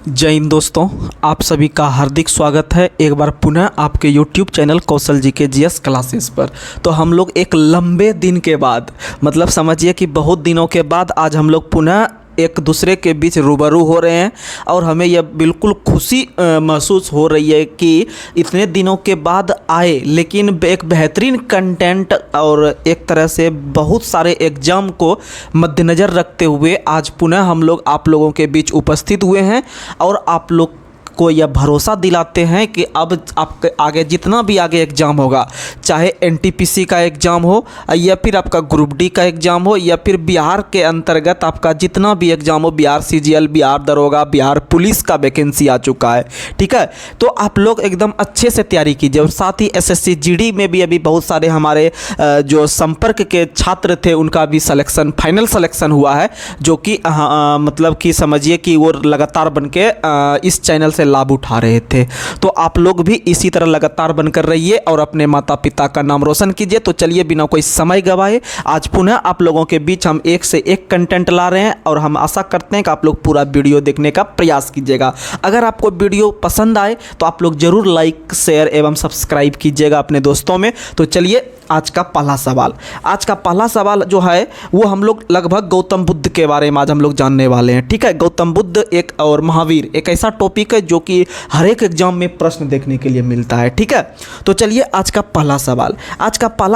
जय हिंद दोस्तों, आप सभी का हार्दिक स्वागत है एक बार पुनः आपके YouTube चैनल कौशल जी के GS क्लासेस पर। तो हम लोग एक लंबे दिन के बाद, मतलब समझिए कि बहुत दिनों के बाद आज हम लोग पुनः एक दूसरे के बीच रूबरू हो रहे हैं और हमें यह बिल्कुल खुशी महसूस हो रही है कि इतने दिनों के बाद आए, लेकिन एक बेहतरीन कंटेंट और एक तरह से बहुत सारे एग्ज़ाम को मद्देनज़र रखते हुए आज पुनः हम लोग आप लोगों के बीच उपस्थित हुए हैं और आप लोग को यह भरोसा दिलाते हैं कि अब आपके आगे जितना भी आगे एग्ज़ाम होगा, चाहे NTPC का एग्ज़ाम हो या फिर आपका ग्रुप डी का एग्ज़ाम हो या फिर बिहार के अंतर्गत आपका जितना भी एग्ज़ाम हो, बिहार CGL, बिहार दरोगा, बिहार पुलिस का वैकेंसी आ चुका है। ठीक है, तो आप लोग एकदम अच्छे से तैयारी कीजिए। और साथ ही SSC GD में भी अभी बहुत सारे हमारे जो संपर्क के छात्र थे उनका भी सिलेक्शन, फाइनल सिलेक्शन हुआ है, जो कि मतलब कि समझिए कि वो लगातार बन के इस चैनल से लाभ उठा रहे थे। तो आप लोग भी इसी तरह लगातार बनकर रहिए और अपने माता पिता का नाम रोशन कीजिए। तो चलिए बिना कोई समय गवाए आज पुनः आप लोगों के बीच हम एक से एक कंटेंट ला रहे हैं और हम आशा करते हैं कि आप लोग पूरा वीडियो देखने का प्रयास कीजिएगा। अगर आपको वीडियो पसंद आए तो आप लोग जरूर लाइक, शेयर एवं सब्सक्राइब कीजिएगा अपने दोस्तों में। तो चलिए आज का पहला सवाल जो है वो हम लोग लगभग गौतम बुद्ध के बारे में आज हम लोग जानने वाले हैं। ठीक है, गौतम बुद्ध एक और महावीर एक ऐसा टॉपिक है जो कि हर एक एग्जाम में प्रश्न देखने के लिए मिलता है। ठीक है, तो चलिए आज का पहला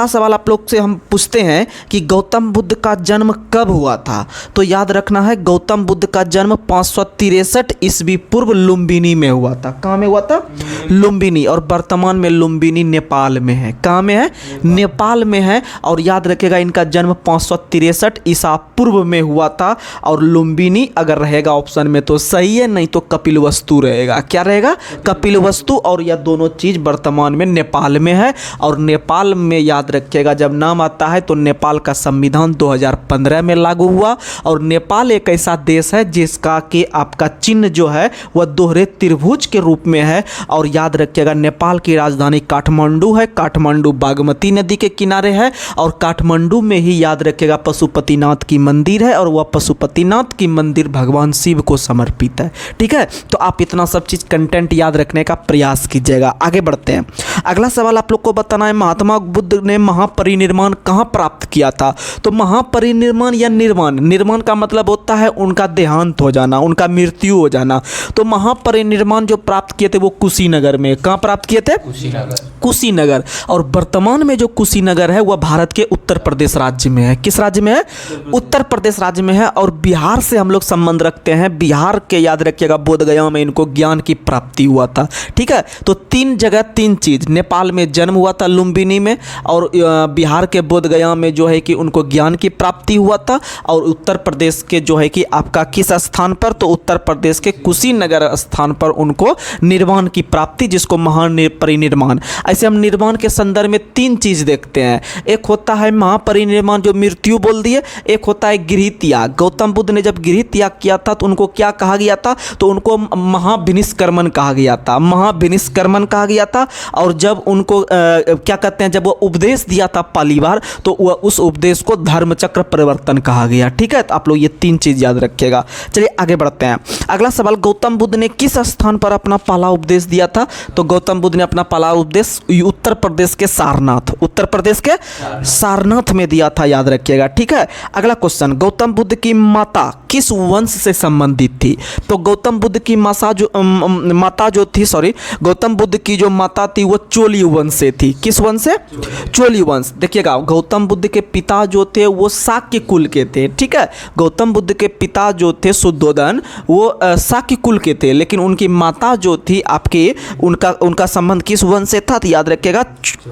सवाल आप लोग से हम पूछते हैं कि गौतम बुद्ध का जन्म कब हुआ था। तो याद रखना है, गौतम बुद्ध का जन्म 563 ईस्वी पूर्व लुम्बिनी में हुआ था। कहाँ में हुआ था? लुम्बिनी। और वर्तमान में लुम्बिनी नेपाल में है। कहाँ में है? नेपाल में है। और याद रखिएगा इनका जन्म 563 ईसा पूर्व में हुआ था। और लुम्बिनी अगर रहेगा ऑप्शन में तो सही है, नहीं तो कपिलवस्तु रहेगा। क्या रहेगा? कपिलवस्तु। और यह दोनों चीज़ वर्तमान में नेपाल में है। और नेपाल में याद रखिएगा जब नाम आता है तो नेपाल का संविधान 2015 में लागू हुआ। और नेपाल एक ऐसा देश है जिसका कि आपका चिन्ह जो है वह दोहरे त्रिभुज के रूप में है। और याद रखिएगा नेपाल की राजधानी काठमांडू है। काठमांडू बागमती नदी के किनारे है। और काठमांडू में ही याद रखिएगा पशुपतिनाथ की मंदिर है। और वह पशुपतिनाथ की मंदिर भगवान शिव को समर्पित है। ठीक है, तो आप इतना सब चीज़ कंटेंट याद रखने का प्रयास कीजिएगा। आगे बढ़ते हैं। अगला सवाल आप लोग को बताना है, महात्मा बुद्ध ने महापरिनिर्वाण कहाँ प्राप्त किया था। तो महापरिनिर्वाण या निर्वाण का मतलब होता है उनका देहांत हो जाना, उनका मृत्यु हो जाना। तो महापरिनिर्वाण जो प्राप्त किए थे वो कुशीनगर में। कहाँ प्राप्त किए थे? कुशीनगर। और वर्तमान में जो कुशीनगर है वह भारत के उत्तर प्रदेश राज्य में है। किस राज्य में है? उत्तर प्रदेश राज्य में है। और बिहार से हम लोग संबंध रखते हैं। बिहार के याद रखिएगा बोधगया में इनको ज्ञान की प्राप्ति हुआ था। ठीक है, तो तीन जगह तीन चीज़, नेपाल में जन्म हुआ था लुम्बिनी में, और बिहार के बोधगया में जो है कि उनको ज्ञान की प्राप्ति हुआ था, और उत्तर प्रदेश के जो है कि आपका किस स्थान पर, तो उत्तर प्रदेश के कुशीनगर स्थान पर उनको निर्वाण की प्राप्ति, जिसको महापरिनिर्वाण। ऐसे हम निर्वाण के संदर्भ में तीन चीज़ देखते हैं। एक होता है महापरिनिर्वाण जो मृत्यु बोल दिए, एक होता है गृह त्याग। गौतम बुद्ध ने जब गृह त्याग किया था तो उनको क्या कहा गया था? तो उनको महाविनिष्क्रमण कहा गया था। महाविनिष्क्रमण कहा गया था। और जब उनको क्या कहते हैं, जब वो उपदेश दिया था पहली बार तो वह उस उपदेश को धर्मचक्र परिवर्तन कहा गया। ठीक है, तो आप लोग ये तीन चीज़ याद रखिएगा। चलिए आगे बढ़ते हैं। अगला सवाल, गौतम बुद्ध ने किस स्थान पर अपना पहला उपदेश दिया था। तो गौतम बुद्ध ने अपना पहला उपदेश उत्तर प्रदेश के सारनाथ में दिया था, याद रखिएगा। ठीक है, अगला क्वेश्चन, गौतम बुद्ध की माता किस वंश से संबंधित थी। तो गौतम बुद्ध की गौतम बुद्ध की जो माता थी वो चोली वंश से थी। किस वंश से? चोली वंश। देखिएगा गौतम बुद्ध के पिता जो थे वो शाक्य कुल के थे। ठीक है, गौतम बुद्ध के पिता जो थे शुद्धोदन वो शाक्य कुल के थे, लेकिन उनकी माता जो थी आपके उनका संबंध किस वंश से था? तो याद रखिएगा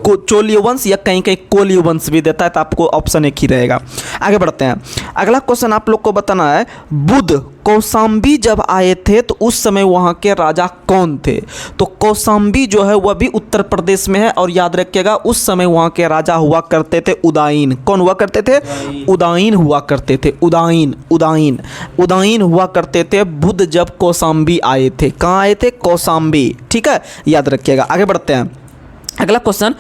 चोली वंश, या कहीं कहीं कोली वंश भी देता है, तो आपको ऑप्शन एक ही रहेगा। आगे बढ़ते हैं। अगला क्वेश्चन आप लोग को बताना है, बुद्ध कौशाम्बी जब आए थे तो उस समय वहाँ के राजा कौन थे। तो कौशाम्बी जो है वह भी उत्तर प्रदेश में है। और याद रखिएगा उस समय वहाँ के राजा हुआ करते थे उदायीन। कौन हुआ करते थे? उदायीन हुआ करते थे। उदायीन हुआ करते थे बुद्ध जब कौशाम्बी आए थे। कहाँ आए थे? कौशाम्बी। ठीक है, याद रखिएगा। आगे बढ़ते हैं। अगला क्वेश्चन,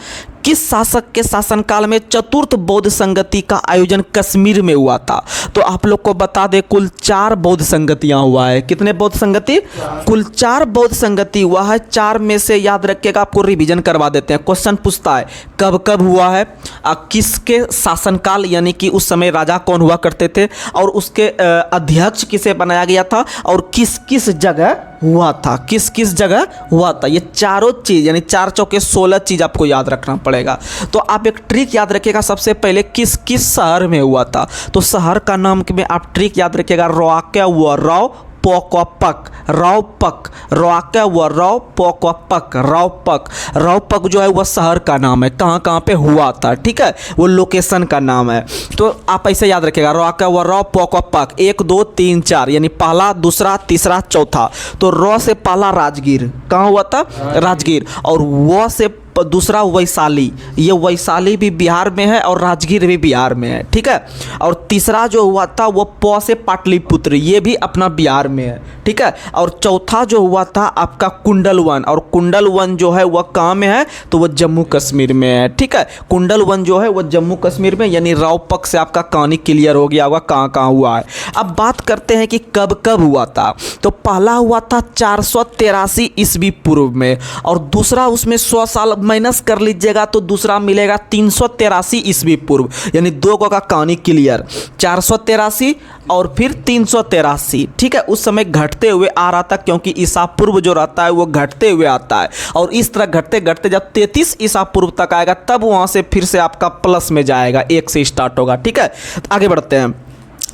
किस शासक के शासनकाल में चतुर्थ बौद्ध संगति का आयोजन कश्मीर में हुआ था? तो आप लोग को बता दें कुल 4 बौद्ध संगतियां हुआ है। कितने बौद्ध संगति? कुल 4 बौद्ध संगति हुआ है। 4 में से याद रखिएगा, आपको रिवीजन करवा देते हैं। क्वेश्चन पूछता है कब कब हुआ है, किसके शासनकाल यानी कि उस समय राजा कौन हुआ करते थे, और उसके अध्यक्ष किसे बनाया गया था, और किस किस जगह हुआ था, किस किस जगह हुआ था। ये चारों चीज़ यानी 4 चौके 16 चीज़ आपको याद रखना पड़ेगा। तो आप एक ट्रिक याद रखिएगा, सबसे पहले किस किस शहर में हुआ था। तो शहर का नाम में आप ट्रिक याद रखिएगा, रोआके व राव पोकपक, रावपक, रोआके व राव पोकपक, रावपक। रावपक जो है वह शहर का नाम है, कहाँ कहाँ पे हुआ था, ठीक है, वो लोकेशन का नाम है। तो आप ऐसे याद रखिएगा, रोआके व राव पोकपक 1 2 3 4 यानी पहला, दूसरा, तीसरा, चौथा। तो रो से पहला राजगीर, कहाँ हुआ था? राजगीर। और वो से दूसरा वैशाली, ये वैशाली भी बिहार में है और राजगीर भी बिहार में है, ठीक है। और तीसरा जो हुआ था वो प से पाटलिपुत्र, ये भी अपना बिहार में है, ठीक है। और चौथा जो हुआ था आपका कुंडल वन, और कुंडल वन जो है वह कहाँ में है? तो वह जम्मू कश्मीर में है, ठीक है। कुंडल वन जो है वह जम्मू कश्मीर में, यानी रावपक से आपका कहानी क्लियर हो गया होगा कहाँ कहाँ हुआ है। अब बात करते हैं कि कब कब हुआ था। तो पहला हुआ था 483 ईस्वी पूर्व में, और दूसरा उसमें 100 साल माइनस कर लीजिएगा तो दूसरा मिलेगा 383 ईस्वी पूर्व, यानी 2 का कहानी क्लियर। 483 और फिर 383, ठीक है। उस समय घटते हुए आ रहा था, क्योंकि ईसा पूर्व जो रहता है वो घटते हुए आता है, और इस तरह घटते घटते जब 33 ईसा पूर्व तक आएगा तब वहाँ से फिर से आपका प्लस में जाएगा, 1 से स्टार्ट होगा, ठीक है। आगे बढ़ते हैं।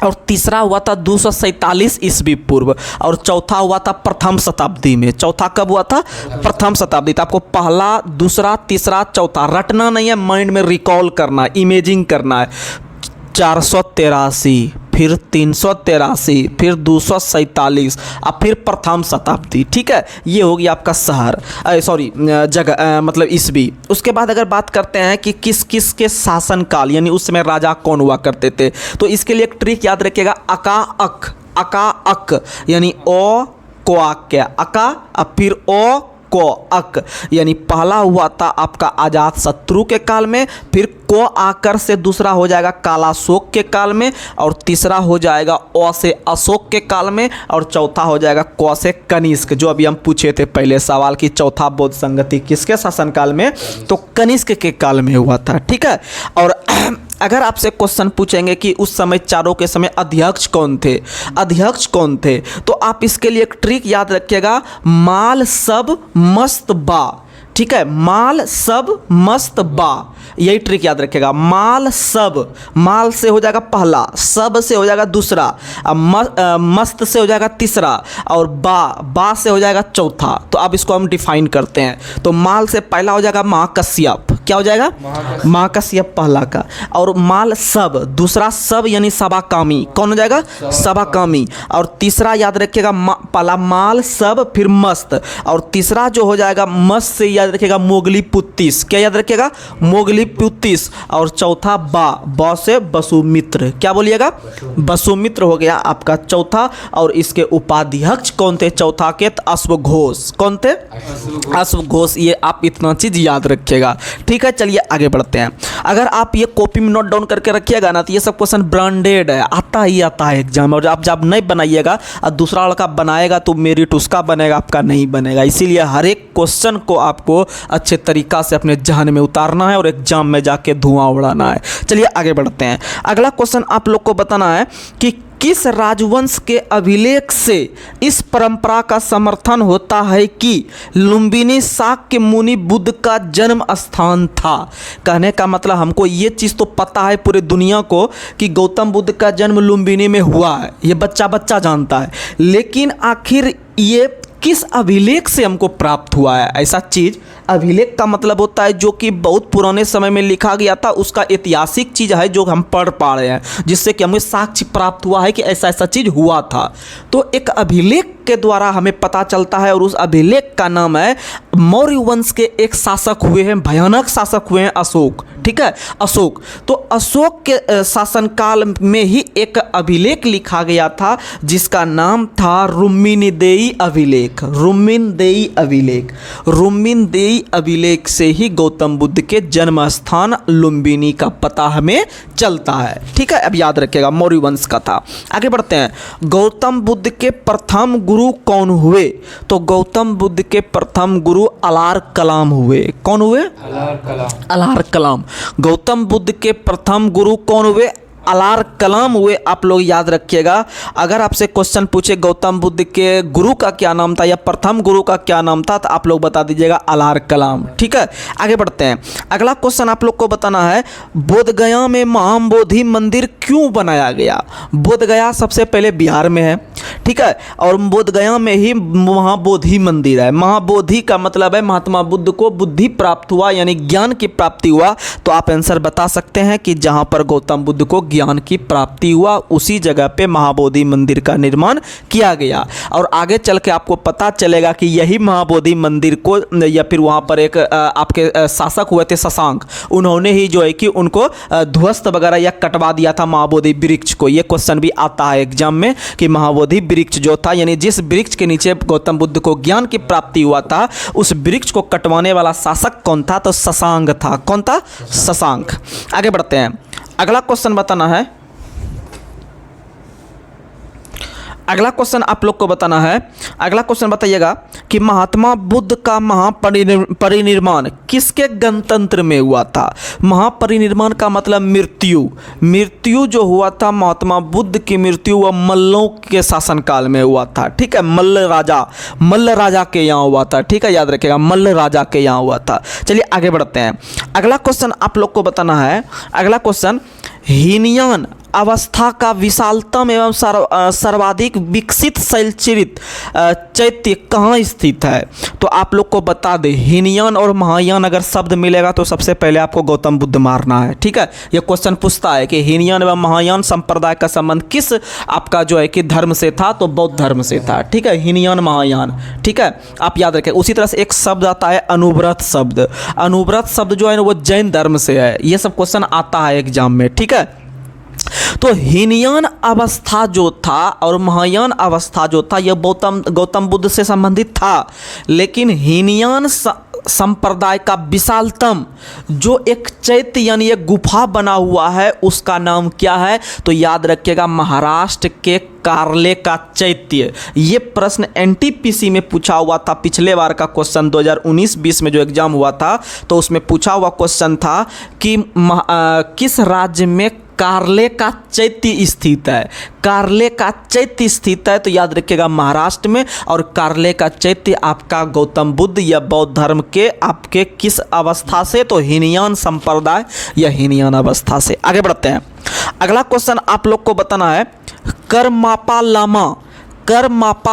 और तीसरा हुआ था 247 ईस्वी पूर्व, और चौथा हुआ था प्रथम शताब्दी में। चौथा कब हुआ था? प्रथम शताब्दी। तो आपको पहला, दूसरा, तीसरा, चौथा रटना नहीं है, माइंड में रिकॉल करना है, इमेजिंग करना है। 483, फिर 383, फिर 247 और फिर प्रथम शताब्दी, ठीक है। ये हो गया आपका शहर, सॉरी जगह, मतलब ईस्वी। उसके बाद अगर बात करते हैं कि किस किस के शासनकाल यानी उस समय राजा कौन हुआ करते थे, तो इसके लिए एक ट्रिक याद रखिएगा, अका अक, अका अक यानी ओ को अक, अका और फिर ओ को अक, यानी पहला हुआ था आपका अजात शत्रु के काल में, फिर को आकर से दूसरा हो जाएगा कालाशोक के काल में, और तीसरा हो जाएगा ओ से अशोक के काल में, और चौथा हो जाएगा क से कनिष्क, जो अभी हम पूछे थे पहले सवाल की चौथा बौद्ध संगति किसके शासनकाल में, तो कनिष्क के काल में हुआ था, ठीक है। और अगर आपसे क्वेश्चन पूछेंगे कि उस समय चारों के समय अध्यक्ष कौन थे, अध्यक्ष कौन थे, तो आप इसके लिए एक ट्रिक याद रखिएगा, माल सब मस्त बा, ठीक है, माल सब मस्त बा, यही ट्रिक याद रखिएगा। माल सब, माल से हो जाएगा पहला, सब से हो जाएगा दूसरा, मस्त से हो जाएगा तीसरा, और बा से हो जाएगा चौथा। तो अब इसको हम डिफाइन करते हैं। तो माल से पहला हो जाएगा महाकश्यप, क्या हो जाएगा? महाकश्यप पहला का। और माल सब, दूसरा सब यानी सभाकामी, कौन हो जाएगा? सभाकामी। और तीसरा याद रखिएगा, पहला माल सब फिर मस्त, और तीसरा जो हो जाएगा मस्त से याद रखिएगा मोगली पुत्तीस, क्या याद रखिएगा? मोगली पुत्तीस। और चौथा बा से वसुमित्र, क्या बोलिएगा? वसुमित्र हो गया आपका चौथा। और इसके उपाध्यक्ष कौन थे चौथा के? अश्वघोष, कौन थे? अश्वघोष। ये आप इतना चीज याद रखिएगा, ठीक है। चलिए आगे बढ़ते हैं। अगर आप ये कॉपी में नोट डाउन करके रखिएगा ना, तो ये सब क्वेश्चन ब्रांडेड है, आता ही आता है एग्जाम में। और आप जब नहीं बनाइएगा और दूसरा लड़का बनाएगा तो मेरिट उसका बनेगा, आपका नहीं बनेगा। इसीलिए हर एक क्वेश्चन को आपको अच्छे तरीक़ा से अपने जहन में उतारना है और एग्जाम में जाके धुआं उड़ाना है। चलिए आगे बढ़ते हैं। अगला क्वेश्चन आप लोग को बताना है कि किस राजवंश के अभिलेख से इस परंपरा का समर्थन होता है कि लुम्बिनी शाक्य मुनि बुद्ध का जन्म स्थान था। कहने का मतलब हमको ये चीज़ तो पता है पूरे दुनिया को कि गौतम बुद्ध का जन्म लुम्बिनी में हुआ है, ये बच्चा बच्चा जानता है, लेकिन आखिर ये किस अभिलेख से हमको प्राप्त हुआ है। ऐसा चीज़, अभिलेख का मतलब होता है जो कि बहुत पुराने समय में लिखा गया था, उसका ऐतिहासिक चीज़ है जो हम पढ़ पा रहे हैं, जिससे कि हमें साक्ष्य प्राप्त हुआ है कि ऐसा ऐसा चीज़ हुआ था। तो एक अभिलेख के द्वारा हमें पता चलता है और उस अभिलेख का नाम है मौर्य वंश के एक शासक हुए हैं, भयानक शासक हुए हैं अशोक। ठीक है, अशोक। तो अशोक के शासनकाल में ही एक अभिलेख लिखा गया था जिसका नाम था रुम्मीनदेई अभिलेख। रुम्मीनदेई अभिलेख, रुम्मीनदेई अभिलेख से ही गौतम बुद्ध के जन्म स्थान लुम्बिनी का पता हमें चलता है। ठीक है, अब याद रखिएगा मौर्य वंश का था। आगे बढ़ते हैं। गौतम बुद्ध के प्रथम गुरु कौन हुए? तो गौतम बुद्ध के प्रथम गुरु अलार कलाम हुए। कौन हुए? अलार कलाम। अलार कलाम। गौतम बुद्ध के प्रथम गुरु कौन हुए? अलार कलाम हुए। आप लोग याद रखिएगा, अगर आपसे क्वेश्चन पूछे गौतम बुद्ध के गुरु का क्या नाम था या प्रथम गुरु का क्या नाम था, तो आप लोग बता दीजिएगा अलार कलाम। ठीक है, आगे बढ़ते हैं। अगला क्वेश्चन आप लोग को बताना है, बोधगया में महाबोधि मंदिर क्यों बनाया गया? बोधगया सबसे पहले बिहार में है। ठीक है, और बोधगया में ही महाबोधि मंदिर है। महाबोधि का मतलब है महात्मा बुद्ध को बुद्धि प्राप्त हुआ, यानी ज्ञान की प्राप्ति हुआ। तो आप आंसर बता सकते हैं कि जहां पर गौतम बुद्ध को ज्ञान की प्राप्ति हुआ उसी जगह पे महाबोधि मंदिर का निर्माण किया गया। और आगे चल के आपको पता चलेगा कि यही महाबोधि मंदिर को, या फिर वहाँ पर एक आपके शासक हुए थे शशांक, उन्होंने ही जो है कि उनको ध्वस्त वगैरह या कटवा दिया था महाबोधि वृक्ष को। ये क्वेश्चन भी आता है एग्जाम में कि महाबोधि वृक्ष जो था, यानी जिस वृक्ष के नीचे गौतम बुद्ध को ज्ञान की प्राप्ति हुआ था, उस वृक्ष को कटवाने वाला शासक कौन था? तो शशांक था। कौन था? शशांक। आगे बढ़ते हैं। अगला क्वेश्चन बताना है, अगला क्वेश्चन आप लोग को बताना है। अगला क्वेश्चन बताइएगा कि महात्मा बुद्ध का महापरिनिर्वाण किसके गणतंत्र में हुआ था? महापरिनिर्वाण का मतलब मृत्यु। मृत्यु जो हुआ था महात्मा बुद्ध की मृत्यु वह मल्लों के शासनकाल में हुआ था। ठीक है, मल्ल राजा के यहाँ हुआ था। ठीक है, याद रखिएगा मल्ल राजा के यहाँ हुआ था। चलिए आगे बढ़ते हैं। अगला क्वेश्चन आप लोग को बताना है। अगला क्वेश्चन, हीनयान अवस्था का विशालतम एवं सर्वाधिक विकसित शैलचित्रित चैत्य कहाँ स्थित है? तो आप लोग को बता दें, हीनयान और महायान अगर शब्द मिलेगा तो सबसे पहले आपको गौतम बुद्ध मारना है। ठीक है, यह क्वेश्चन पूछता है कि हीनयान एवं महायान संप्रदाय का संबंध किस आपका जो है कि धर्म से था? तो बौद्ध धर्म से था। ठीक है, हीनयान महायान। ठीक है, आप याद रखें। उसी तरह से एक शब्द आता है अनुव्रत शब्द। अनुव्रत शब्द जो है ना वो जैन धर्म से है। ये सब क्वेश्चन आता है एग्जाम में। ठीक है, तो हीनयान अवस्था जो था और महायान अवस्था जो था यह गौतम बुद्ध से संबंधित था, लेकिन हीनयान संप्रदाय का विशालतम जो एक चैत्य यानी एक गुफा बना हुआ है उसका नाम क्या है? तो याद रखिएगा महाराष्ट्र के कार्ले का चैत्य। ये प्रश्न एनटीपीसी में पूछा हुआ था। पिछले बार का क्वेश्चन 2019-20 में जो एग्जाम हुआ था तो उसमें पूछा हुआ क्वेश्चन था कि किस राज्य में कार्ले का चैत्य स्थित है? कार्ले का चैत्य स्थित है तो याद रखिएगा महाराष्ट्र में। और कार्ले का चैत्य आपका गौतम बुद्ध या बौद्ध धर्म के आपके किस अवस्था से? तो हीनयान संप्रदाय या हीनयान अवस्था से। आगे बढ़ते हैं। अगला क्वेश्चन आप लोग को बताना है, करमापा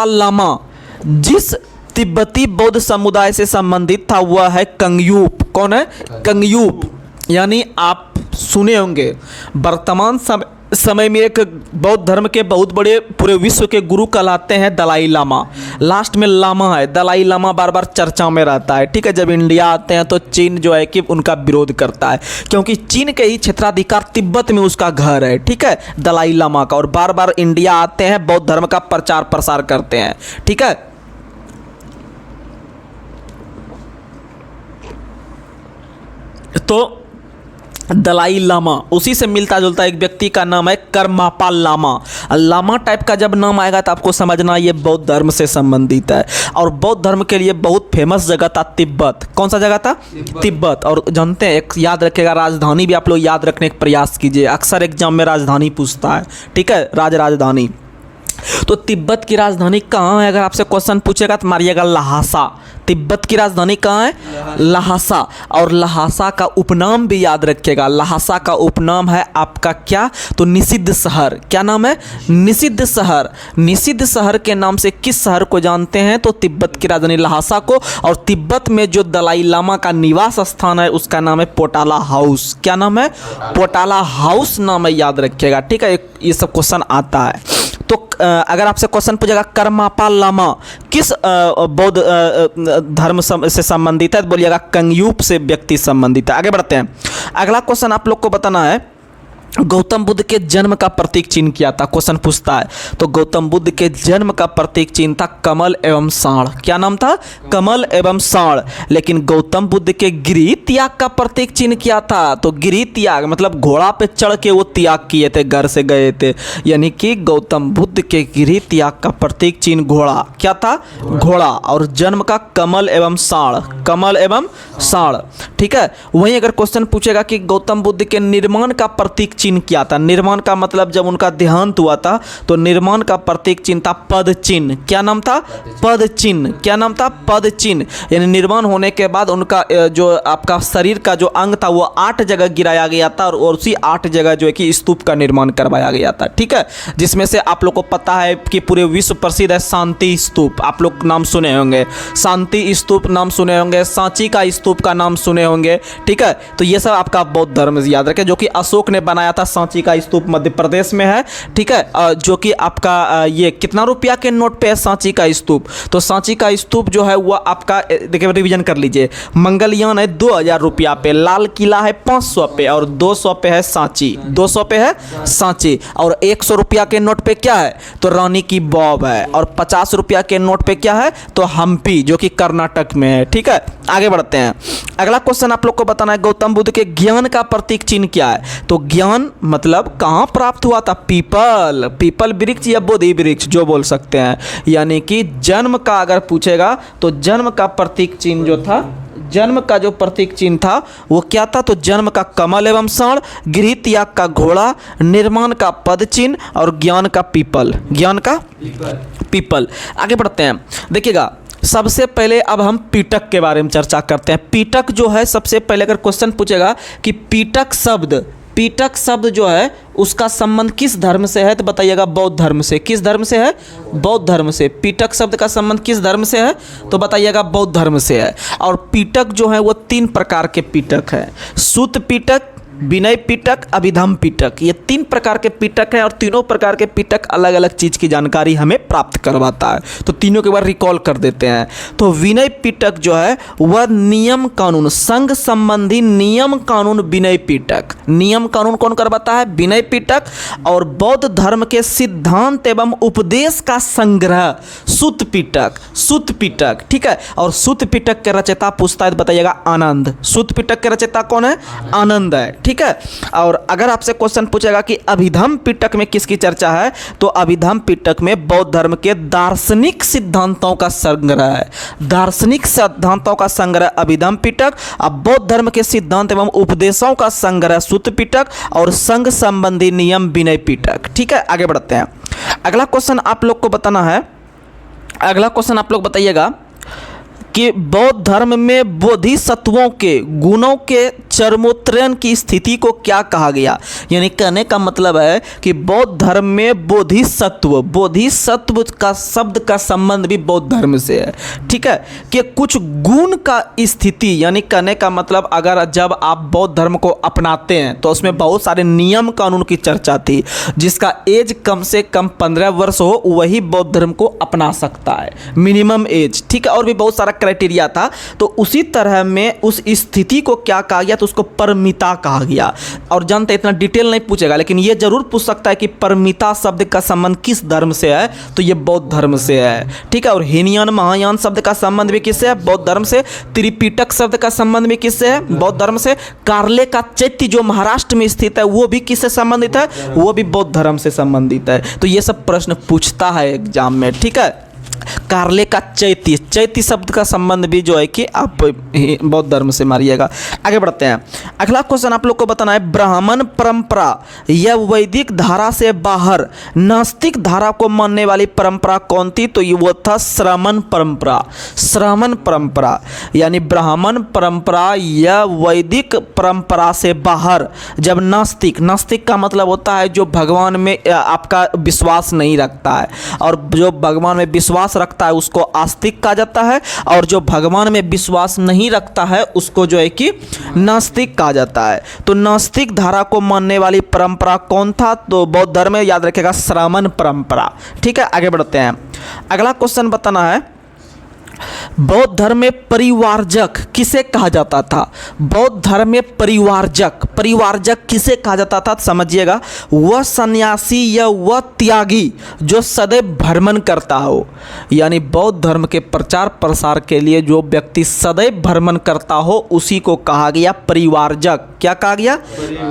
लामा जिस तिब्बती बौद्ध समुदाय से संबंधित था वह है कंगयूप। कौन है? कंगयूप। यानी आप सुने होंगे वर्तमान समय में एक बौद्ध धर्म के बहुत बड़े पूरे विश्व के गुरु कहलाते हैं दलाई लामा। लास्ट में लामा है, दलाई लामा बार बार चर्चा में रहता है। ठीक है, जब इंडिया आते हैं तो चीन जो है कि उनका विरोध करता है क्योंकि चीन के ही क्षेत्राधिकार तिब्बत में उसका घर है। ठीक है, दलाई लामा का। और बार बार इंडिया आते हैं, बौद्ध धर्म का प्रचार प्रसार करते हैं। ठीक है, तो दलाई लामा उसी से मिलता जुलता एक व्यक्ति का नाम है करमापा लामा। लामा टाइप का जब नाम आएगा तो आपको समझना ये बौद्ध धर्म से संबंधित है। और बौद्ध धर्म के लिए बहुत फेमस जगह था तिब्बत। कौन सा जगह था? तिब्बत। और जानते हैं, एक याद रखेगा राजधानी भी आप लोग याद रखने का प्रयास कीजिए। अक्सर एग्जाम में राजधानी पूछता है। ठीक है, राजधानी। तो तिब्बत की राजधानी कहाँ है? अगर आपसे क्वेश्चन पूछेगा तो मारिएगा लहासा। तिब्बत की राजधानी कहाँ है? लहासा। और लहासा का उपनाम भी याद रखिएगा। लहासा का उपनाम है आपका क्या? तो निषिद्ध शहर। क्या नाम है? निषिद्ध शहर। निषिद्ध शहर के नाम से किस शहर को जानते हैं? तो तिब्बत की राजधानी लहासा को। और तिब्बत में जो दलाई लामा का निवास स्थान है उसका नाम है पोटाला हाउस। क्या नाम है? पोटाला हाउस नाम है, याद रखिएगा। ठीक है, ये सब क्वेश्चन आता है। तो अगर आपसे क्वेश्चन पूछेगा कर्मापा लामा किस बौद्ध धर्म से संबंधित है, तो बोलिएगा कंगयूप से व्यक्ति संबंधित है। आगे बढ़ते हैं। अगला क्वेश्चन आप लोग को बताना है, गौतम बुद्ध के जन्म का प्रतीक चिन्ह क्या था। क्वेश्चन पूछता है तो गौतम बुद्ध के जन्म का प्रतीक चिन्ह था कमल एवं साढ़। क्या नाम था? कमल एवं साढ़। लेकिन गौतम बुद्ध के गिरि त्याग का प्रतीक चिन्ह क्या था? तो गिरि त्याग मतलब घोड़ा पे चढ़ के वो त्याग किए थे, घर से गए थे, यानी कि गौतम बुद्ध के गिरि त्याग का प्रतीक चिन्ह घोड़ा। क्या था? घोड़ा। और जन्म का कमल एवं साढ़, कमल एवं साढ़। ठीक है। वहीं अगर क्वेश्चन पूछेगा कि गौतम बुद्ध के निर्माण का प्रतीक चिन्ह क्या था। निर्माण का मतलब जब उनका देहांत हुआ था तो निर्माण का प्रतीक चिन्ह था पद चिन्ह। क्या नाम था? पद चिन्ह। क्या नाम था? पद चिन्ह। यानी निर्माण होने के बाद उनका जो आपका शरीर का जो अंग था वो 8 जगह गिराया गया था और उसी 8 जगह जो है कि स्तूप का निर्माण करवाया गया था। ठीक है। जिसमें से आप लोग को पता है कि पूरे विश्व प्रसिद्ध है शांति स्तूप। आप लोग नाम सुने होंगे, शांति स्तूप नाम सुने होंगे, सांची का स्तूप का नाम सुने होंगे। ठीक है। तो ये सब आपका बौद्ध धर्म से याद रखें, जो कि अशोक ने बनाया था। सांची का स्तूप मध्य प्रदेश में है। ठीक है। जो कि आपका ये कितना रुपया के नोट पे है सांची का स्तूप? तो सांची का स्तूप जो है वह आपका देखिए, रिवीजन कर लीजिए। मंगलयान है 2000 रुपया पे, लाल किला है 500 पे और 200 पे है सांची। 200 पे है सांची। और 100 रुपया के नोट पे क्या है? तो रानी की बॉब है। और 50 रुपया के नोट पे क्या है? तो हम्पी, जो कि कर्नाटक में है। ठीक है। आगे बढ़ते हैं। अगला क्वेश्चन आप लोग को बताना है, गौतम बुद्ध के ज्ञान का प्रतीक चिन्ह क्या है? तो ज्ञान मतलब कहाँ प्राप्त हुआ था? पीपल, पीपल वृक्ष या बोधि वृक्ष जो बोल सकते हैं। यानी कि जन्म का अगर पूछेगा तो जन्म का प्रतीक चिन्ह जो था, जन्म का जो प्रतीक चिन्ह था वो क्या था? तो जन्म का कमल एवं साढ़, गृह त्याग का घोड़ा, निर्माण का पद चिन्ह और ज्ञान का पीपल। ज्ञान का पीपल। आगे बढ़ते हैं। देखिएगा, सबसे पहले अब हम पीटक के बारे में चर्चा करते हैं। पीटक जो है, सबसे पहले अगर क्वेश्चन पूछेगा कि पीटक शब्द जो है उसका संबंध किस धर्म से है, तो बताइएगा बौद्ध धर्म से। किस धर्म से है? बौद्ध धर्म से। पीटक शब्द का संबंध किस धर्म से है, तो बताइएगा बौद्ध धर्म से है। और पीटक जो है वो 3 प्रकार के पीटक है। सूत पीटक, विनय पीटक, अभिधम पीटक। ये 3 प्रकार के पीटक हैं और तीनों प्रकार के पीटक अलग अलग चीज़ की जानकारी हमें प्राप्त करवाता है। तो तीनों के बार रिकॉल कर देते हैं। तो विनय पीटक जो है वह नियम कानून, संघ संबंधी नियम कानून विनय पीटक। नियम कानून कौन करवाता है? विनय पीटक। और बौद्ध धर्म के सिद्धांत एवं उपदेश का संग्रह सूत पीटक। सूत पीटक। ठीक है। और सूत पीटक के रचयिता पूछता है तो बताइएगा आनंद। सूत पीटक के रचयिता कौन है? आनंद है। ठीक है। और अगर आपसे क्वेश्चन पूछेगा कि अभिधम पिटक में किसकी चर्चा है, तो अभिधम पिटक में बौद्ध धर्म के दार्शनिक सिद्धांतों का संग्रह है। दार्शनिक सिद्धांतों का संग्रह अभिधम पिटक, अब बौद्ध धर्म के सिद्धांत एवं उपदेशों का संग्रह सूत पिटक और संघ संबंधी नियम विनय पिटक। ठीक है। आगे बढ़ते हैं। अगला क्वेश्चन आप लोग को बताना है, अगला क्वेश्चन आप लोग बताइएगा कि बौद्ध धर्म में बोधिसत्वों के गुणों के चरमोत्तरण की स्थिति को क्या कहा गया। यानी कहने का मतलब है कि बौद्ध धर्म में बोधिसत्व, बोधिसत्व का शब्द का संबंध भी बौद्ध धर्म से है। ठीक है। कि कुछ गुण का स्थिति, यानी कहने का मतलब अगर जब आप बौद्ध धर्म को अपनाते हैं तो उसमें बहुत सारे नियम कानून की चर्चा थी। जिसका एज कम से कम 15 वर्ष हो वही बौद्ध धर्म को अपना सकता है, मिनिमम एज। ठीक है। और भी बहुत सारा क्राइटेरिया था। तो उसी तरह में उस स्थिति को क्या कहा गया, तो उसको परमिता कहा गया। और जानते इतना डिटेल नहीं पूछेगा, लेकिन ये जरूर पूछ सकता है कि परमिता शब्द का संबंध किस धर्म से है, तो ये बौद्ध धर्म से है। ठीक है। और हीनयान महायान शब्द का संबंध भी किससे है? बौद्ध धर्म से। त्रिपिटक शब्द का संबंध भी किससे है? बौद्ध धर्म से। कार्ले का चैत्य जो महाराष्ट्र में स्थित है वो भी किससे संबंधित है? वो भी बौद्ध धर्म से संबंधित है। तो ये सब प्रश्न पूछता है एग्जाम में। ठीक है। कार्ले का चैत्य, चैत्य शब्द का संबंध भी जो है कि आप बौद्ध धर्म से मारिएगा। आगे बढ़ते हैं। अगला क्वेश्चन आप लोग को बताना है, ब्राह्मण परंपरा या वैदिक धारा से बाहर नास्तिक धारा को मानने वाली परंपरा कौन थी? तो ये वो था श्रमण परंपरा। श्रमण परंपरा यानी ब्राह्मण परंपरा या वैदिक परंपरा से बाहर जब नास्तिक, नास्तिक का मतलब होता है जो भगवान में आपका विश्वास नहीं रखता है, और जो भगवान में विश्वास रखता करता है उसको आस्तिक कहा जाता है, और जो भगवान में विश्वास नहीं रखता है उसको जो है कि नास्तिक कहा जाता है। तो नास्तिक धारा को मानने वाली परंपरा कौन था? तो बौद्ध धर्म में, याद रखेगा, श्रामण परंपरा। ठीक है, आगे बढ़ते हैं। अगला क्वेश्चन बताना है, बौद्ध धर्म में परिवारजक किसे कहा जाता था? बौद्ध धर्म में परिवारजक किसे कहा जाता था? समझिएगा, वह सन्यासी या वह त्यागी जो सदैव भ्रमण करता हो। यानी बौद्ध धर्म के प्रचार प्रसार के लिए जो व्यक्ति सदैव भ्रमण करता हो उसी को कहा गया परिवारजक। क्या कहा गया?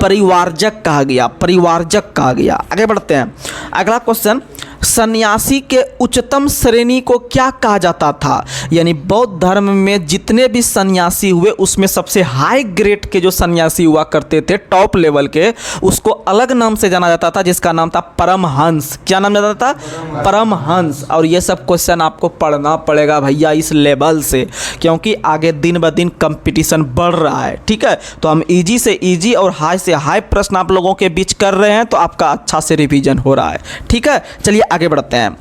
परिवारजक कहा गया, परिवारजक कहा गया। आगे बढ़ते हैं। अगला क्वेश्चन, सन्यासी के उच्चतम श्रेणी को क्या कहा जाता था? यानी बौद्ध धर्म में जितने भी सन्यासी हुए उसमें सबसे हाई ग्रेड के जो सन्यासी हुआ करते थे, टॉप लेवल के, उसको अलग नाम से जाना जाता था जिसका नाम था परमहंस। क्या नाम जाता था? परमहंस। और ये सब क्वेश्चन आपको पढ़ना पड़ेगा भैया इस लेवल से, क्योंकि आगे दिन ब दिन कंपटीशन बढ़ रहा है। ठीक है, तो हम इजी से इजी और हाई से हाई प्रश्न आप लोगों के बीच कर रहे हैं, तो आपका अच्छा से रिवीजन हो रहा है। ठीक है, चलिए आगे बढ़ते हैं।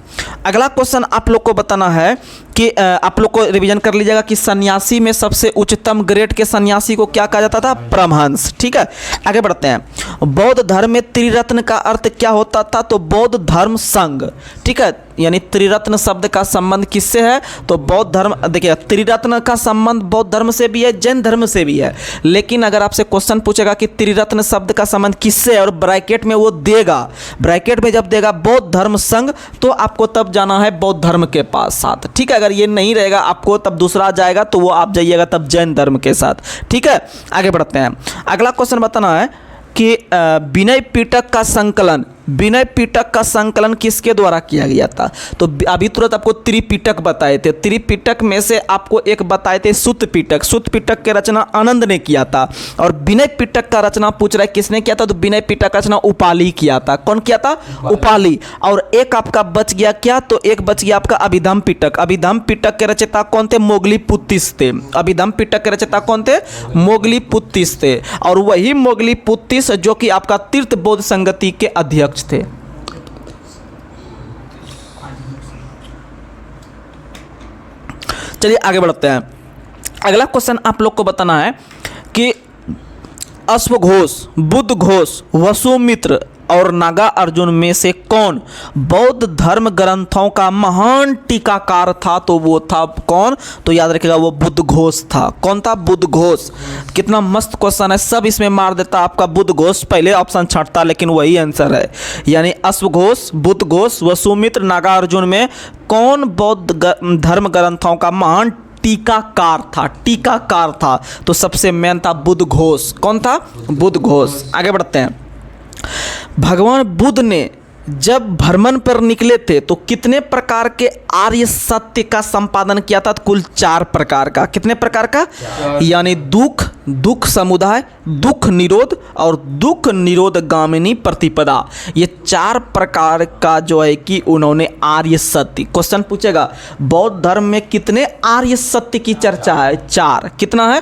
अगला क्वेश्चन आप लोग को बताना है कि आप लोग को रिवीजन कर लीजिएगा कि सन्यासी में सबसे उच्चतम ग्रेड के सन्यासी को क्या कहा जाता था? परमहंस। ठीक है, आगे बढ़ते हैं। बौद्ध धर्म में त्रिरत्न का अर्थ क्या होता था? तो बौद्ध धर्म संघ। ठीक है, यानी त्रिरत्न शब्द का संबंध किससे है? तो बौद्ध धर्म, देखिए त्रिरत्न का संबंध बौद्ध धर्म से भी है, जैन धर्म से भी है। लेकिन अगर आपसे क्वेश्चन पूछेगा कि त्रिरत्न शब्द का संबंध किससे है और ब्रैकेट में वो देगा, ब्रैकेट में जब देगा बौद्ध धर्म संघ, तो आपको तब जाना है बौद्ध धर्म के पास साथ। ठीक है, अगर ये नहीं रहेगा आपको तब दूसरा आ जाएगा, तो वो आप जाइएगा तब जैन धर्म के साथ। ठीक है, आगे बढ़ते हैं। अगला क्वेश्चन बताना है कि विनय पिटक का संकलन, विनय पिटक का संकलन किसके द्वारा किया गया था? तो अभी तुरंत आपको त्रिपिटक बताए थे, त्रिपिटक में से आपको एक बताए थे सुत्त पिटक। सुत्त पिटक की रचना आनंद ने किया था, और विनय पिटक का रचना पूछ रहा है किसने किया था? तो विनय पिटक का रचना उपाली किया था। कौन किया था? उपाली। और एक आपका बच गया क्या? तो एक बच गया आपका अभिधम पिटक। अभिधम पिटक के रचयिता कौन थे? मोगलीपुत्तिस थे। अभिधम पिटक के रचयिता कौन थे? मोगलीपुत्तिस थे। और वही मोगलीपुत्तिस जो कि आपका तीर्थ बौद्ध संगति के अध्यक्ष थे। चलिए आगे बढ़ते हैं। अगला क्वेश्चन आप लोग को बताना है कि अश्वघोष, बुद्ध घोष, वसुमित्र और नागा अर्जुन में से कौन बौद्ध धर्म ग्रंथों का महान टीकाकार था? तो वो था कौन? तो याद रखिएगा वो बुद्ध घोष था। कौन था? बुद्ध घोष। कितना मस्त क्वेश्चन है, सब इसमें मार देता आपका बुद्ध घोष, पहले ऑप्शन छटता लेकिन वही आंसर है। यानी अश्वघोष, बुद्ध घोष, वसुमित्र, नागा अर्जुन में कौन बौद्ध धर्म ग्रंथों का महान टीकाकार था? टीकाकार था तो सबसे मेन था बुद्ध घोष। कौन था? बुद्ध घोष। आगे बढ़ते हैं। भगवान बुद्ध ने जब भ्रमण पर निकले थे तो कितने प्रकार के आर्य सत्य का संपादन किया था? कुल 4 प्रकार का। कितने प्रकार का? यानी दुख, दुख समुदाय, दुख निरोध और दुख निरोध गामिनी प्रतिपदा। ये 4 प्रकार का जो है कि उन्होंने आर्य सत्य। क्वेश्चन पूछेगा बौद्ध धर्म में कितने आर्य सत्य की चर्चा है? 4। कितना है?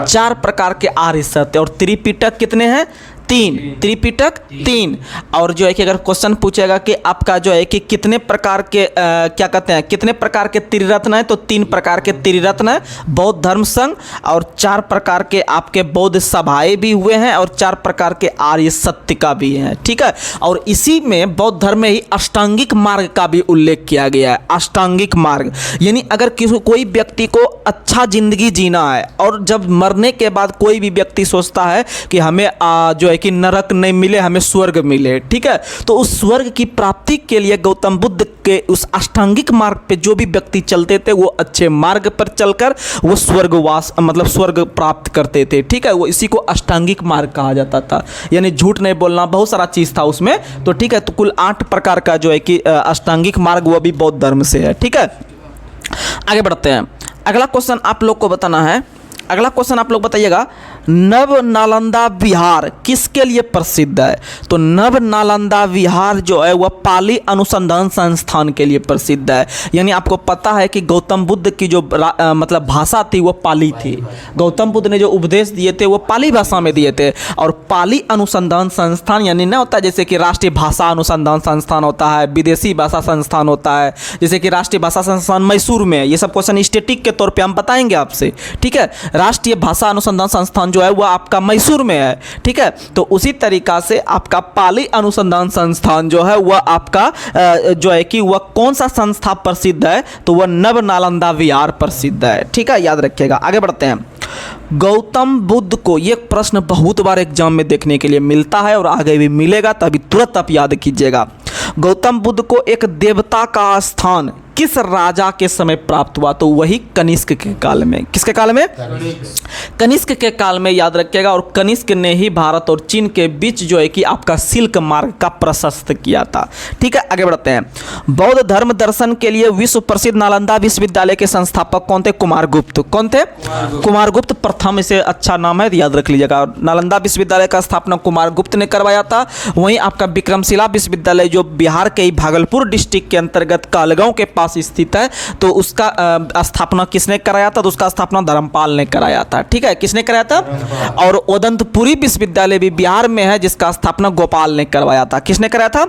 4 प्रकार के आर्य सत्य। और त्रिपिटक कितने हैं? 3। त्रिपिटक 3। और जो है कि अगर क्वेश्चन पूछेगा कि आपका जो है कि कितने प्रकार के क्या कहते हैं, कितने प्रकार के त्रिरत्न है? तो 3 प्रकार के त्रिरत्न है, बौद्ध धर्म संघ, और 4 प्रकार के आपके बौद्ध सभाएं भी हुए हैं, और 4 प्रकार के आर्य सत्य का भी है। ठीक है, और इसी में बौद्ध धर्म में ही अष्टांगिक मार्ग का भी उल्लेख किया गया है। अष्टांगिक मार्ग यानी अगर कोई व्यक्ति को अच्छा जिंदगी जीना है, और जब मरने के बाद कोई भी व्यक्ति सोचता है कि हमें जो है कि नरक नहीं मिले, हमें स्वर्ग मिले। ठीक है, तो उस स्वर्ग की प्राप्ति के लिए गौतम बुद्ध के उस अष्टांगिक मार्ग पे जो भी व्यक्ति चलते थे वो अच्छे मार्ग पर चलकर वो स्वर्गवास मतलब स्वर्ग प्राप्त करते थे। ठीक है, वो इसी को अष्टांगिक मार्ग कहा जाता था। यानी झूठ नहीं बोलना, बहुत सारा चीज़ था उसमें। तो ठीक है, तो कुल 8 प्रकार का जो है कि अष्टांगिक मार्ग वो भी बौद्ध धर्म से है। ठीक है, आगे बढ़ते हैं। अगला क्वेश्चन आप लोग को बताना है। अगला क्वेश्चन आप लोग बताइएगा, नव नालंदा विहार किसके लिए प्रसिद्ध है? तो नव नालंदा विहार जो है वह पाली अनुसंधान संस्थान के लिए प्रसिद्ध है। यानी आपको पता है कि गौतम बुद्ध की जो मतलब भाषा थी वो पाली थी। गौतम बुद्ध ने जो उपदेश दिए थे वो पाली भाषा में दिए थे। और पाली अनुसंधान संस्थान यानी ना होता है जैसे कि राष्ट्रीय भाषा अनुसंधान संस्थान होता है, विदेशी भाषा संस्थान होता है, जैसे कि राष्ट्रीय भाषा संस्थान मैसूर में है। ये सब क्वेश्चन स्टैटिक के तौर पे हम बताएंगे आपसे, ठीक है। राष्ट्रीय भाषा अनुसंधान संस्थान जो है वह आपका मैसूर में है, ठीक है। तो उसी तरीका से आपका पाली अनुसंधान संस्थान जो है वह आपका जो है कि वह कौन सा संस्था प्रसिद्ध है? तो वह नव नालंदा विहार प्रसिद्ध है, ठीक है, याद रखिएगा। आगे बढ़ते हैं। गौतम बुद्ध को, ये प्रश्न बहुत बार एग्जाम में देखने के लिए मिलता है और आगे भी मिलेगा, तभी तुरंत आप याद कीजिएगा। गौतम बुद्ध को एक देवता का स्थान किस राजा के समय प्राप्त हुआ? तो वही कनिष्क के काल में। किसके काल में? कनिष्क के काल में, याद रखिएगा। और कनिष्क ने ही भारत और चीन के बीच जो है कि आपका सिल्क मार्ग का प्रशस्त किया था, ठीक है। आगे बढ़ते हैं। बौद्ध धर्म दर्शन के लिए विश्व प्रसिद्ध नालंदा विश्वविद्यालय के संस्थापक कौन थे? कुमारगुप्त। कौन थे? कुमारगुप्त प्रथम, इसे अच्छा नाम है, याद रख लीजिएगा। नालंदा विश्वविद्यालय का स्थापना कुमारगुप्त ने करवाया था। वहीं आपका विक्रमशिला विश्वविद्यालय जो बिहार के ही भागलपुर डिस्ट्रिक्ट के अंतर्गत कालगांव के पास स्थित है, तो उसका स्थापना किसने कराया था? तो उसका स्थापना धर्मपाल ने कराया था, ठीक है। किसने कराया था? और उदंतपुरी विश्वविद्यालय भी बिहार में है जिसका स्थापना गोपाल ने करवाया था। किसने कराया था?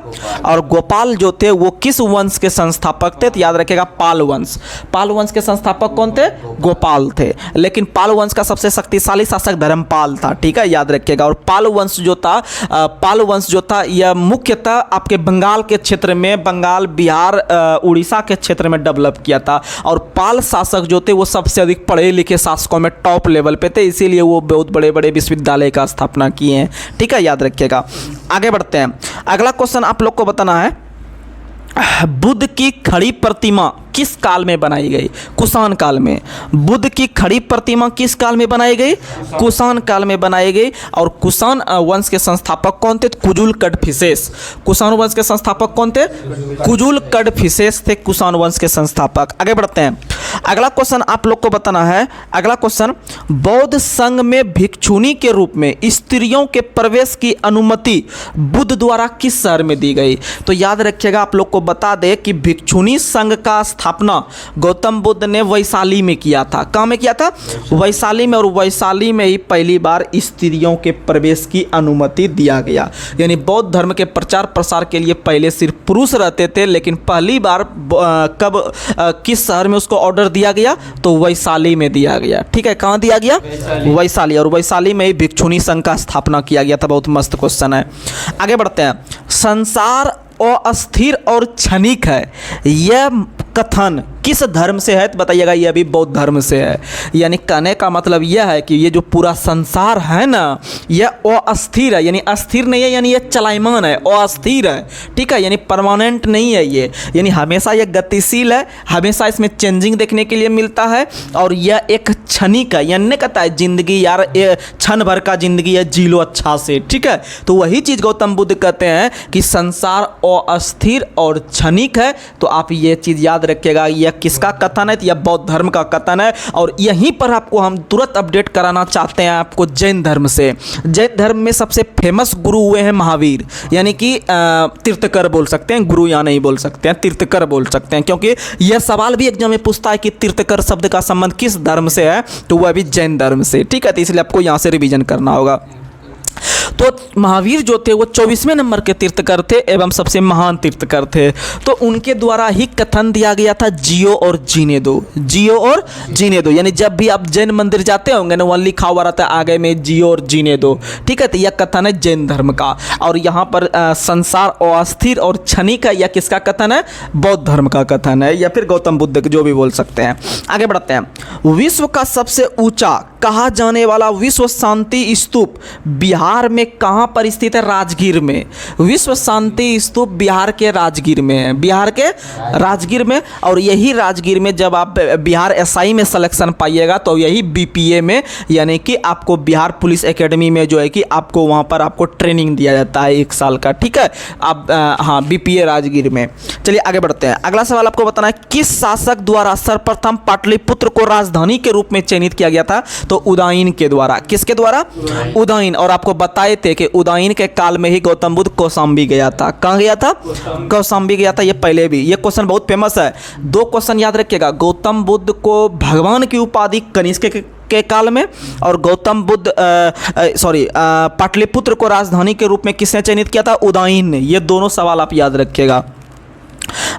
और गोपाल जो थे वो किस वंश के संस्थापक थे? तो याद रखिएगा पाल वंश। पाल वंश के संस्थापक कौन थे? गोपाल थे। लेकिन पाल वंश का सबसे शक्तिशाली शासक धर्मपाल था, ठीक है, याद रखिएगा। और पाल वंश जो था यह मुख्यतः आपके बंगाल के क्षेत्र में, बंगाल, बिहार, उड़ीसा के क्षेत्र में डेवलप किया था। और पाल शासक जो थे वो सबसे अधिक पढ़े लिखे शासकों में टॉप लेवल पे थे, इसीलिए वो बहुत बड़े बड़े विश्वविद्यालय का स्थापना किए हैं, ठीक है, याद रखिएगा। आगे बढ़ते हैं। अगला क्वेश्चन आप लोग को बताना है, बुद्ध की खड़ी प्रतिमा किस काल में बनाई गई? कुषाण काल में। बुद्ध की खड़ी प्रतिमा किस काल में बनाई गई? कुषाण काल में बनाई गई। और कुषाण वंश के संस्थापक कौन थे? कुजुल कड़फिसेस। कुषाण वंश के संस्थापक कौन थे? कुजुल कड़फिसेस थे कुषाण वंश के संस्थापक। आगे बढ़ते हैं। अगला क्वेश्चन आप लोग को बताना है। अगला क्वेश्चन, बौद्ध संघ में भिक्षुणी के रूप में स्त्रियों के प्रवेश की अनुमति बुद्ध द्वारा किस शहर में दी गई? तो याद रखिएगा, आप लोग को बता दें कि भिक्षुणी संघ का स्थापना गौतम बुद्ध ने वैशाली में किया था। कहाँ में किया था? वैशाली में। और वैशाली में ही पहली बार स्त्रियों के प्रवेश की अनुमति दिया गया। यानी बौद्ध धर्म के प्रचार प्रसार के लिए पहले सिर्फ पुरुष रहते थे, लेकिन पहली बार किस शहर में उसको ऑर्डर दिया गया? तो वैशाली में दिया गया, ठीक है। कहाँ दिया गया? वैशाली। और वैशाली में ही भिक्षुणी संघ का स्थापना किया गया था। बहुत मस्त क्वेश्चन है। आगे बढ़ते हैं। संसार अस्थिर और क्षणिक है, यह कथन किस धर्म से है? तो बताइएगा, यह भी बौद्ध धर्म से है। यानी कहने का मतलब यह है कि ये जो पूरा संसार है ना, यह अस्थिर है, यानी अस्थिर नहीं है, यानी यह चलायमान है, अस्थिर है, ठीक है, यानी परमानेंट नहीं है ये, यानी हमेशा यह गतिशील है, हमेशा इसमें चेंजिंग देखने के लिए मिलता है। और यह एक क्षणिक है, यानी कहता है जिंदगी यार क्षण भर का जिंदगी है, जी लो अच्छा से, ठीक है। तो वही चीज़ गौतम बुद्ध कहते हैं कि संसार अस्थिर और क्षणिक है। तो आप ये चीज़ याद रखिएगा, यह किसका कथन है? यह बौद्ध धर्म का कथन है। और यहीं पर आपको हम तुरंत अपडेट कराना चाहते हैं आपको जैन धर्म से। जैन धर्म में सबसे फेमस गुरु हुए हैं महावीर, यानी कि तीर्थकर बोल सकते हैं, गुरु या नहीं बोल सकते हैं, तीर्थकर बोल सकते हैं, क्योंकि यह सवाल भी एग्जाम में पूछता है कि तीर्थकर शब्द का संबंध किस धर्म से है, तो वह भी जैन धर्म से, ठीक है। तो इसलिए आपको यहाँ से रिवीजन करना होगा। तो महावीर जो थे वो 24वें नंबर के तीर्थकर थे एवं सबसे महान तीर्थकर थे। तो उनके द्वारा ही कथन दिया गया था, जियो और जीने दो, जियो और जीने दो। यानी जब भी आप जैन मंदिर जाते होंगे ना, वहाँ लिखा हुआ रहता है आगे में जियो और जीने दो, ठीक है। तो यह कथन है जैन धर्म का। और यहाँ पर संसार अस्थिर और क्षणिक है, यह किसका कथन है? बौद्ध धर्म का कथन है, या फिर गौतम बुद्ध जो भी बोल सकते हैं। आगे बढ़ते हैं। विश्व का सबसे ऊंचा कहा जाने वाला विश्व शांति स्तूप बिहार में कहाँ पर स्थित है? राजगीर में। विश्व शांति स्तूप बिहार के राजगीर में है, बिहार के राजगीर में। और यही राजगीर में जब आप बिहार एसआई में सिलेक्शन पाइएगा तो यही बीपीए में, यानी कि आपको बिहार पुलिस एकेडमी में जो है कि आपको वहाँ पर आपको ट्रेनिंग दिया जाता है 1 साल का, ठीक है। आप हाँ, बीपीए राजगीर में। चलिए आगे बढ़ते हैं। अगला सवाल आपको बताना है, किस शासक द्वारा सर्वप्रथम पाटलिपुत्र को राजधानी के रूप में चयनित किया गया था? तो उदयन के द्वारा। किसके द्वारा? उदयन। और आपको बताए थे कि उदयन के काल में ही गौतम बुद्ध कौशाम्बी गया था। कहाँ गया था? कौशाम्बी गया था। ये पहले भी, ये क्वेश्चन बहुत फेमस है। 2 क्वेश्चन याद रखिएगा। गौतम बुद्ध को भगवान की उपाधि कनिष्क के काल में, और गौतम बुद्ध पाटलिपुत्र को राजधानी के रूप में किसने चयनित किया था? उदयन ने। ये दोनों सवाल आप याद रखिएगा।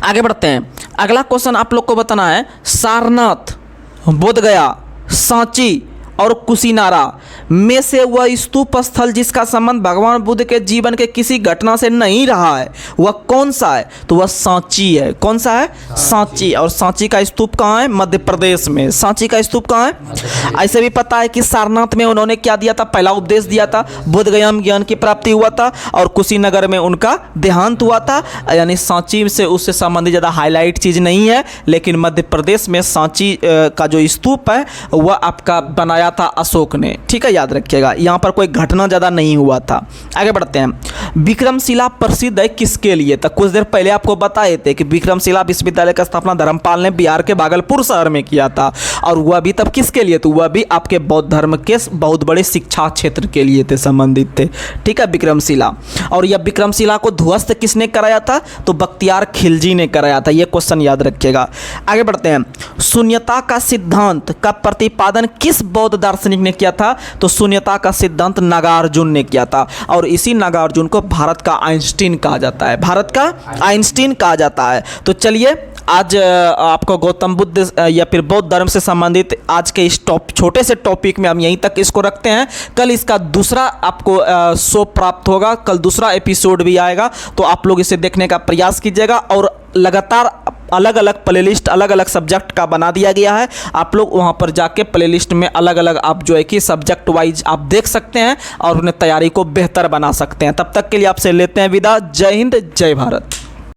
आगे बढ़ते हैं। अगला क्वेश्चन आप लोग को बताना है, सारनाथ, बोधगया, सांची और कुशीनारा में से वह स्तूप स्थल जिसका संबंध भगवान बुद्ध के जीवन के किसी घटना से नहीं रहा है वह कौन सा है? तो वह सांची है। कौन सा है? सांची। और सांची का स्तूप कहाँ है? मध्य प्रदेश में। सांची का स्तूप कहाँ है? ऐसे भी पता है कि सारनाथ में उन्होंने क्या दिया था? पहला उपदेश दिया था, बोधगया में ज्ञान की प्राप्ति हुआ था, और कुशीनगर में उनका देहांत हुआ था। यानी सांची से उससे संबंधित ज़्यादा हाईलाइट चीज़ नहीं है, लेकिन मध्य प्रदेश में सांची का जो स्तूप है वह आपका बनाया था अशोक ने, ठीक है, याद रखिएगा। यहाँ पर कोई घटना ज़्यादा नहीं हुआ था। आगे बढ़ते हैं। विक्रमशिला प्रसिद्ध है किसके लिए? तो कुछ देर पहले आपको बताए थे कि विक्रमशिला विश्वविद्यालय का स्थापना धर्मपाल ने बिहार के भागलपुर शहर में किया था, और वह भी तब किसके लिए? तो वह भी आपके बौद्ध धर्म के बहुत बड़े शिक्षा क्षेत्र के लिए थे, संबंधित थे, ठीक है, विक्रमशिला। और यह विक्रमशिला को ध्वस्त किसने कराया था? तो बख्तियार खिलजी ने कराया था। यह क्वेश्चन याद रखिएगा। आगे बढ़ते हैं। शून्यता का सिद्धांत का प्रतिपादन किस बौद्ध दार्शनिक ने किया था? तो शून्यता का सिद्धांत नागार्जुन ने किया था। और इसी नागार्जुन को भारत का आइंस्टीन कहा जाता है। भारत का आइंस्टीन कहा जाता है। तो चलिए, आज आपको गौतम बुद्ध या फिर बौद्ध धर्म से संबंधित आज के इस छोटे से टॉपिक में हम यहीं तक इसको रखते हैं। कल इसका दूसरा आपको शो प्राप्त होगा, कल दूसरा एपिसोड भी आएगा, तो आप लोग इसे देखने का प्रयास कीजिएगा। और लगातार अलग अलग प्लेलिस्ट अलग अलग सब्जेक्ट का बना दिया गया है। आप लोग वहां पर जाके प्लेलिस्ट में अलग अलग आप जो है कि सब्जेक्ट वाइज आप देख सकते हैं और उन्हें तैयारी को बेहतर बना सकते हैं। तब तक के लिए आपसे लेते हैं विदा। जय हिंद, जय भारत।